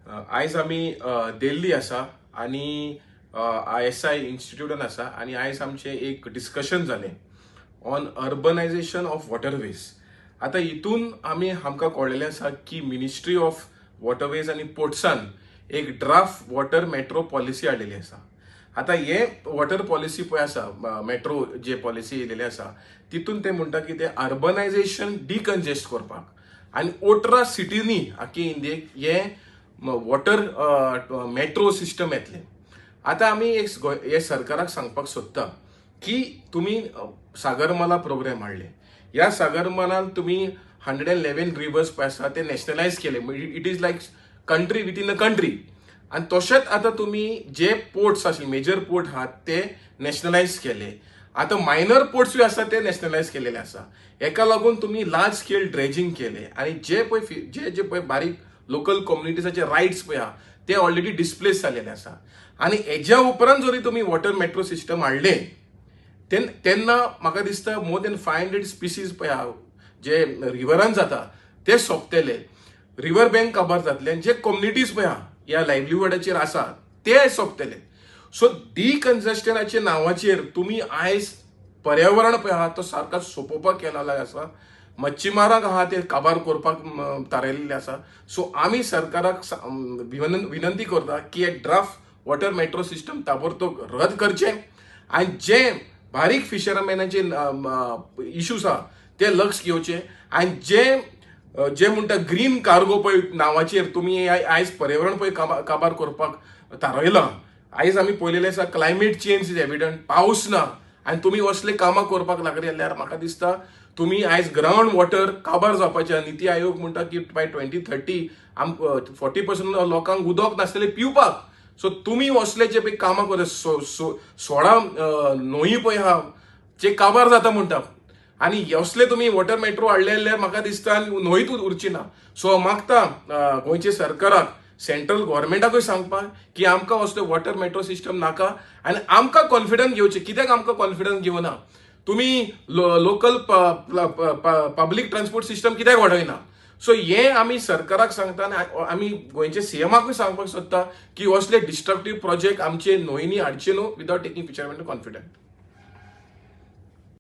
आयज आमी दिल्ली आसा आणि ISI इन्स्टिट्यूटान आसा आणि आयज आमचे एक डिस्कशन जालें ऑन अर्बनायझेशन ऑफ वॉटरवेज. आता हितून आमकां कळलेलें आसा की मिनिस्ट्री ऑफ वॉटरवेज आणि पोर्ट्सान एक ड्राफ्ट वॉटर मेट्रो पॉलिसी हाडलेली आसा. आता हे वॉटर पॉलिसी पळय आसा, मेट्रो जे पॉलिसी येयलेली आसा तितून ते म्हणटा की ते अर्बनायझेशन डिकंजेस्ट करपाक आणि 18 सिटींनी आख्खे इंडियेक हे वॉटर मेट्रो सिस्टम येतले. आता आमी हे सरकाराक सांगपाक सोदता की तुम्ही सागरमाला प्रोग्राम हाडले. ह्या सागरमालान तुम्ही 111 रिवर्स पळय आसा ते नॅशनलायज केले. It is like country within a country. आणि तशेंच आता तुम्ही जे पोर्ट्स आशिल्ले मेजर पोर्ट आहात ते नॅशनलायज केले. आता मायनर पोर्ट्स आसा ते नॅशनलायज केलेले आसा. एका लागून तुम्ही लार्ज स्केल ड्रेजिंग केले आणि जे पळय बारीक लोकल कम्युनिटीजाचे रायट्स पळय आहा ते ऑलरेडी डिस्प्लेस जालेले आसा. आणि हेज्या उपरांत जरी तुम्ही वॉटर मेट्रो सिस्टम हाडले तेन्ना म्हाका दिसता मोर दॅन 500 स्पिसीज पळय आहा जे रिव्हरान जाता ते सोंपतले, रिव्हर बँक काबार जातले आणि जे कम्युनिटीज पळय आहा या लायव्हलीवुडाचेर आसा ते सोंपतले. सो डिकंजस्टनाच्या नांवाचेर तुम्ही आयज पर्यावरण पळय आहा तो सारको सोंपोवपाक केलेलो आसा. मच्छीमारांक आहा ते काबार करपाक थारायलेले आसा. सो आमी सरकाराक विनंती करता की एक ड्राफ्ट वॉटर मेट्रो सिस्टम ताबडतोब रद्द करचे आणि जे बारीक फिशरमॅनाचे इश्यूज आहा ते लक्ष घेवचे आणि जे म्हणटा ग्रीन कार्गो पळय नांवाचेर तुम्ही आयज पर्यावरण पळय काबार करपाक थारायला. आयज आमी पळयलेलें आसा क्लायमेट चेंज इज एविडंट, पावस ना आणि तुम्ही असले कामां करपाक लागले जाल्यार म्हाका दिसता तुम्ही आयज ग्राउंड वॉटर काबार जावपाचे. नीती आयोग म्हणटा की बाय 2030 40% लोकांक उदक नासतले पिवपाक. सो तुम्ही असले जे पळय कामां कर 16 न्हंय पळय आहा जे काबार जाता म्हणटा आणि असले तुम्ही वॉटर मेट्रो हाडले जाल्यार म्हाका दिसता न्हंयच उरची ना. सो मागता गोंयच्या सरकाराक सेंट्रल गव्हर्मेंटाकूय सांगपाक की आमकां असले वॉटर मेट्रो सिस्टम नाका आणि आमकां कॉन्फिडन्स घेवचे. कित्याक आमकां कॉन्फिडन्स घेवना? तुम्ही लोकल पब्लीक ट्रान्सपोर्ट सिस्टम कित्याक वाडयना? सो हे आमी सरकाराक सांगता आनी आमी गोंयचे CMाकूय सांगपाक सोदता की असले डिस्ट्रक्टीव प्रोजेक्ट आमचे न्हंयनी हाडचे न्हू विदाउट टेकिंग फिशरमॅन कॉन्फिडंट.